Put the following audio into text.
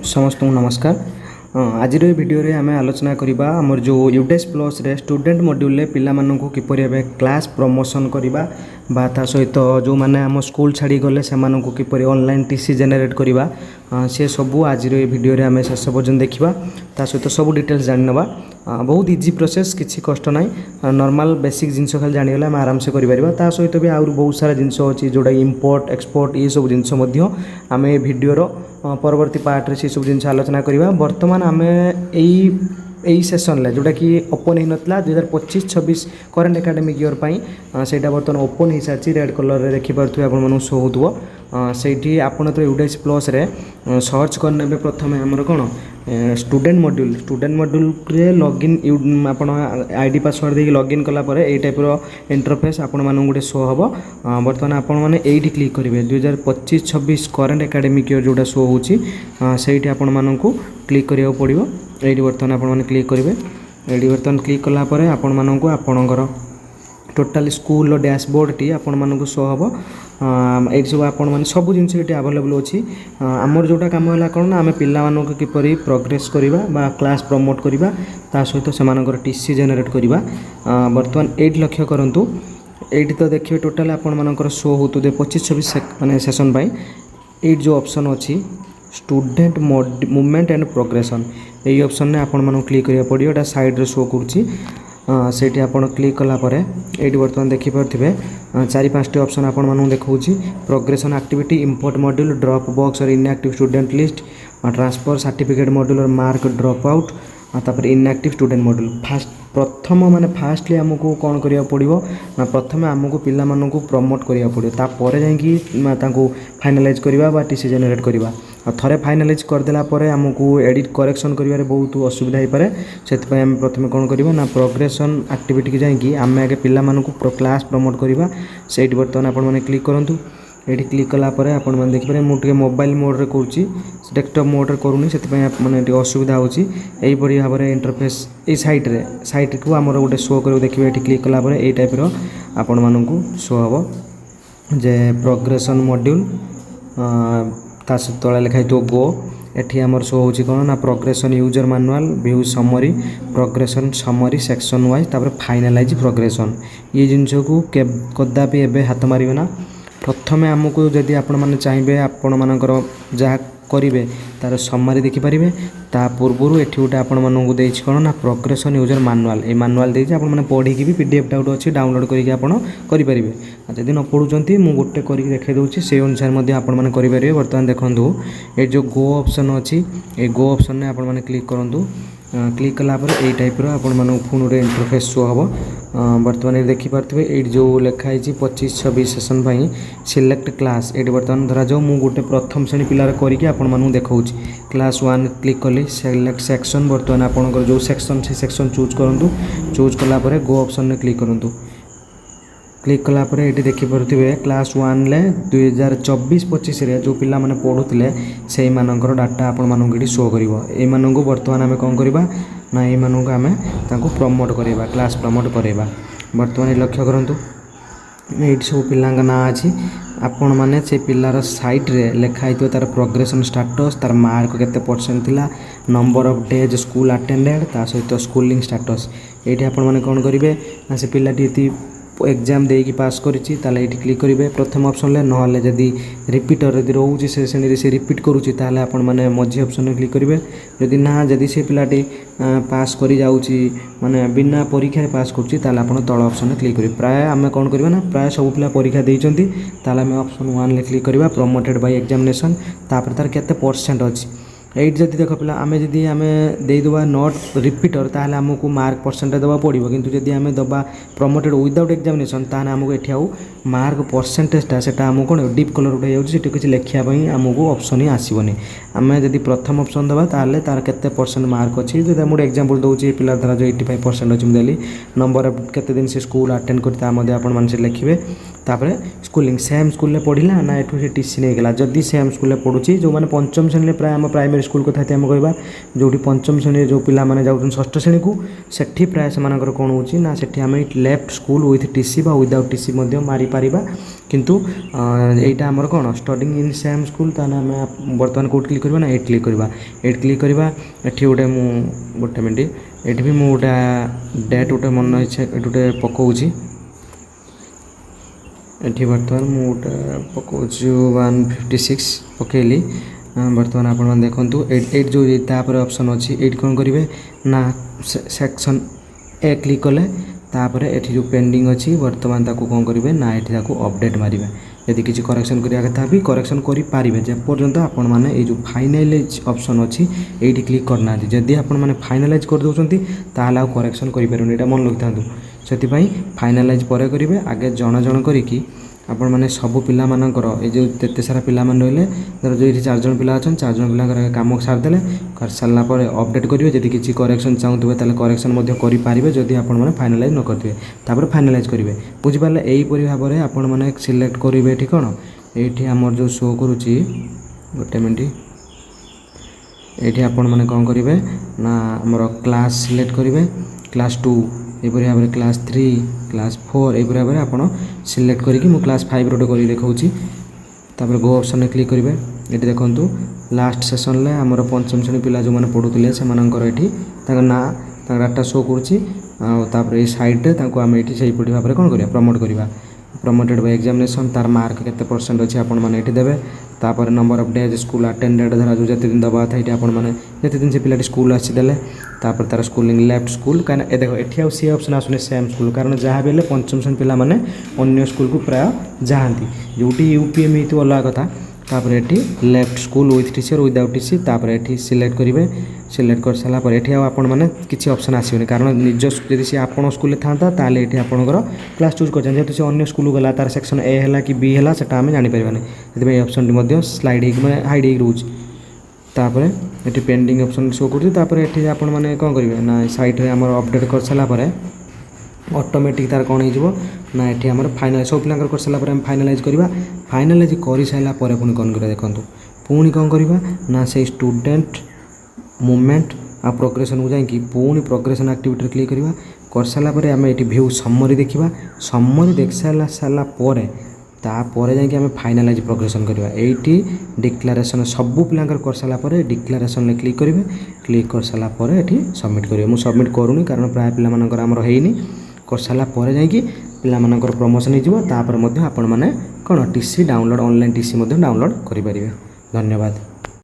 समस्त नमस्कार। आज वीडियो रे आम आलोचना करवा आमर जो यूडेस प्लस रे स्टूडेंट मॉड्यूल रे पिला मानन को किपरि एबे क्लास प्रमोशन करवा बा ता सहित जो माने आम स्कूल छाड़ी गले से मानन को किपरि ऑनलाइन टीसी जनरेट करवा से सबू आज वीडियो रे आम शेष पर्यटन देखा ता सहित सब डिटेल्स जान नवा। बहुत इजी प्रोसेस किसी कष्ट ना नॉर्मल बेसिक जिनस खाली जानीगले आम आराम से करें ता सहित भी आउर बहुत सारा जिनस अच्छी जोटा इम्पोर्ट एक्सपोर्ट ये सब जिनस आम ए भिडर परवर्ती पार्ट रे से सब जिनस आलोचना करवा। बर्तमान आम यही सेसन ले जोटा कि ओपन हो नाला 2025-26 करेन्ट एकाडेमिक ईयर से बर्तमान ओपन हो सारी रेड कलर रे देखिपे आप शो हो से आपड़ तो यूडेस प्लस रे सर्च करने प्रथम आमर कौन स्टूडेंट मॉड्यूल रे लॉगिन आप आईडी पासवर्ड देके लॉगिन कलापर यही टाइप इंटरफेस आपण मानू गोटे शो हम। बर्तमान आपण मैंने ये क्लिक करेंगे 2025-26 करेन्ट एकाडेमिक ईयर जोटा शो होती आपण मानू क्लिक करा पड़ो। ये बर्तमान आपण मैंने क्लिक करेंगे ये बर्तमान क्लिक कलापर आपण मानू आपणकर टोटाल स्कूल डैशबोर्ड टी आपण मानू शो हम। ये सब आपण मैंने सब जिनस ये आवेलेबल अच्छी आमर जोटा कम है कौन आम पे किपरि प्रोग्रेस करवा बा क्लास प्रमोट करवा ता सहित से टीसी जेनेरेट करवा। बर्तमान ये लक्ष्य करूँ ये तो देखिए टोटाल आपण मानकर शो हो 25-26 माने सेशन बाय ये जो ऑप्शन अच्छी स्टूडेंट मूवमेंट एंड प्रोग्रेसन यही ऑप्शन ने आपण मानू क्लिक करिया पड़ियो। एटा साइड रे शो करूची सेठी आपण क्लिक कला परे एटी बर्तमान देखि परथिबे 4-5 ऑप्शन आपण मानू देखौची progression activity import module drop box और inactive student list transfer certificate module और मार्क ड्रॉप आउट तापर इनएक्टिव स्टूडेंट मॉड्यूल फास्ट प्रथम माने फास्टली आमको कौन करिया पड़िबो ना प्रथम आमको पिला मानू प्रमोट करिया पड़ियो तापर जाई तांको फाइनलाइज करवा बा टीसी जेनेरेट करवा। थरे फाइनलाइज करदेला परे आमको एडिट करेक्शन करिवारे बहुत असुविधा हो पारे से आम प्रथम कौन करवा ना प्रोग्रेसन एक्टिविटी की जाकि आम आगे पिला मानू क्लास प्रमोट करवा से बर्तमान आपण मैंने क्लिक करूँ। ये क्लिक कलापर आपण मैंने देखिए मुझे मोबाइल मोड रे करूँ डेस्कटॉप मोड रे करूनी से मैंने असुविधा होगी भाव में इंटरफेस ये साइट को आमर गोटे शो कर देखिए ये क्लिक कलापर ये टाइप आपण मानू शो हम जे प्रोग्रेसन मॉड्यूल तले लिखाई गो एठी आमर शो होची कौन ना progression user manual view summary progression summary section wise तापर फाइनलाइज प्रोग्रेसन ये जिनस को कदापि एबे हाथ मारिबे ना। प्रथम आमको जदि आपण माने चाहिए आपण मानकर जहाँ करेंगे तार समरी देखिपारे ता पूर्वर एटी गोटे आपण मानू दे कौन ना प्रोग्रेसन यूजर मैनुअल ये मैनुअल देती आप पढ़ी भी पीडीएफ टा गोटे अच्छी डाउनलोड करके करेंगे जदि न पढ़ुंट मुझे गोटे करके देखे दूसरी से अनुसार आपण करेंगे। बर्तमान देखूँ ये जो गो ऑप्शन अच्छी ये गो ऑप्शन ने आपण क्लिक करूँ क्लिक कलापर यही टाइप आपण फोन रे इंटरफेस शो हम। बर्तमान ये देखिपे ये जो लिखाई 25-26 सेशन सिलेक्ट क्लास ये बर्तमान धरा जाओ मुझे गोटे प्रथम श्रेणी पिलार करके आपण देखा क्लास 1 क्लिक कली सिलेक्ट सेक्शन बर्तमान आपंकर जो सेक्शन से सेक्शन चूज करूँ चूज कलापर गो ऑप्शन ने क्लिक करूँ क्लिक कलापर ये देखिपे क्लास 1 ले 2024-25 जो पिला माने पढ़ुले से मानकर डाटा आपण मानक ये शो कर बर्तमान आम कौन करवा ना ये मानक आम प्रमोट करवा क्लास प्रमोट करवा। बर्तमान ये लक्ष्य करूँ ये सब पिला ना अच्छी आपण मैंने से पिलार साइट रे लिखाई तार प्रोग्रेसन स्टाटस तार मार्क केते परसेंट थिला number of days school attended ता सहित स्कूलिंग स्टाटस ये आपण मैंने कौन करेंगे ना से पिलाटी एग्जाम देकी पास करिछि ताले एठी क्लिक करेंगे प्रथम ऑप्शन ले नहले जदि रिपीटर यदि रोचे से श्रेणी से रिपीट करुच्ची ताले आपण माने मझी ऑप्शन में क्लिक करेंगे जदि ना जदि से पिलाटी पास करी जाउची माने बिना परीक्षा पास करुच्ची ताले आपण तळ ऑप्शन में क्लिक करेंगे। प्राय आम कौन करवा ना प्राय सब पिला परीक्षा देइचंती ताले आम ऑप्शन 1 ले क्लिक करवा प्रमोटेड बाय एग्जामिनेशन तापर तार केते परसेंट अछि ये जदि देख पिला आम जदि आम देदेबा नॉट रिपीटर ताहले आमको मार्क परसेंटेज दबा पड़ो किंतु जदि आम दबा प्रमोटेड विदाउट एग्जामिनेशन ताहले आमको एठी आउ मार्क परसेंटेजटा सेटा आमको कौन डीप कलर उठे जाऊँगी किसी लिखापी आमको ऑप्शन ही आसबनी आम जदि प्रथम ऑप्शन दबा ताहले तार केते परसेंट मार्क अच्छी जब मुझे एग्जांपल दूसरी पिला धरा जो 85% अच्छी मुझे नंबर ऑफ केते दिन से स्कूल अटेंड करते लिखे तापर स्कूलिंग सेम स्कूल पढ़ला ना एठू से टीसी नहीं गला जदि सेम स्कूल पढ़ुची जो मैंने पंचम श्रेणी प्राय आम प्राइमरी स्कूल कथा आम कहवा जो पंचम श्रेणी जो पिला माने जाउछन षष्ठ श्रेणी को सेठी प्राय से कौन होची ना सेठी आम लेफ्ट स्कूल विथ टीसी बा विदाउट टीसी मारी पारिबा किंतु एटा हमर कौन स्टडिंग इन सेम स्कूल ताने आम बर्तमान कोड क्लिक करबा ना एट क्लिक करबा एठी गोटे मु गोटे मिनट एठी भी मु गोटे डेट गोटे मन इच्छा गोटे पकाउची एठी बर्तमान मु गोटे पकाउची 156 पकेली बर्तमान आपण देखंतु एट जो तापर ऑप्शन अछि एट कोन करिवे ना सेक्शन ए क्लिक कले तापर एठी जो पेंडिंग अछि बर्तमान ताको कोन करिवे ना एठी ताको अपडेट मारिवे यदि किसी करेक्शन करिया कथा भी करेक्शन करि पारिबे जे पर्यंत आपण माने ए जो फाइनलाइज ऑप्शन अछि एठी क्लिक करना जदि आपण माने फाइनलाइज कर दोछंती ताहाला करेक्शन करि परउनी एटा मन लगिथांतु सेति पई फाइनलाइज परे करिवे आगे जण जण करिकी आपण माने सब पिला मानकर ए जो तेते सारा पिला मान रहले धर जो ये 4 जण पिला अछन 4 जण पिला कर काम सार देले कर सारला परे अपडेट करिवे जदि किछि करेक्शन चाहुतबे ताले करेक्शन मध्ये करि पारिबे जदि आपण माने फाइनलाइज न करथिबे तापर फाइनलाइज करिवे बुझि पाले एई परि भाबरे आपण माने सिलेक्ट करिवे एठी कोन एठी हमर जो शो करूची गोटे मिनिट एठी आपण माने कोन करिवे ना हमर क्लास सिलेक्ट करिवे क्लास 2 एपरि भाबरे क्लास 3 क्लास 4 एपरि भाबरे आपण सिलेक्ट करिकि मु क्लास 5 रोटे करि देखाउची तापर गो ऑप्शन में क्लिक करिवे एठी देखंतु लास्ट सेशन ले हमर पंचम श्रेणी पिला जो माने पढुतले से मानकर एठी ताका ना ताका डाटा शो करूची आ तापर ए साइड रे ताको हम एठी सही पढि भाबरे कोन करिया प्रमोट करिवा प्रमोटेड बाय एग्जामिनेशन तार मार्क केते परसेंट अछि आपण माने एठी देबे तापर number of days school attended धरा जो जति दिन दबा था एठी आपण माने जति दिन से पिलाटी स्कूल आसी देले तापर तार स्कूलिंग लेफ्ट स्कूल काना ए देखो एठी आ सी ऑप्शन आसुने सेम स्कूल कारण जहा बेले पंचम श्रेणी पिला माने अन्य स्कूल को प्राय जाहांती जोटी यूपीएम हेतु अलग कथा तापर एठी left school with teacher without TC तापर एठी सिलेक्ट करिवे सिलेक्ट कर साला पर एठी आपण माने किछि ऑप्शन आसीबे कारण निज जदि से आपण स्कूल ले थांता ताले एठी आपणकर क्लास चूज कर जेतु से अन्य स्कूल गला तार सेक्शन ए हला कि बी हला सेटा हम जानि परबानी जदि ऑप्शन मध्ये स्लाइड हिक माने हाइड हिक रहउछ तापर एठी पेंडिंग ऑप्शन शो करती तापर एठी आपण माने कोन करिवे ना साइट रे हमर अपडेट कर साला पर ऑटोमेटिक तार कोन हिजबो ना एठी हमर फाइनल सब प्लान कर साला पर हम फाइनलाइज करबा फाइनलाइज करि साला पर पुनी कोन करे देखंतु पुनी कोन करबा ना से स्टूडेंट मूवमेंट आ प्रोग्रेशन को जाई कि पुनी प्रोग्रेशन एक्टिविटी क्लिक करबा कर साला पर हम एठी व्यू समरी देखिबा समरी देख साला पर तापर जाकि आम फाइनालाइज प्रोग्रेशन करवा एटी डिक्लेरेशन सबू पिला कर सारा पर डिक्लेरेशन क्लिक करेंगे क्लिक कर सारा पर ये सबमिट करेंगे मुझे सबमिट करूनी कारण प्राय पिलाମାନଙ୍କର ଆମର ହେଇନି कर सारा पर जाकि पिलाମାନଙ୍କର प्रमोशन हो आपण मैंने कौन TC download online TC download करें। धन्यवाद।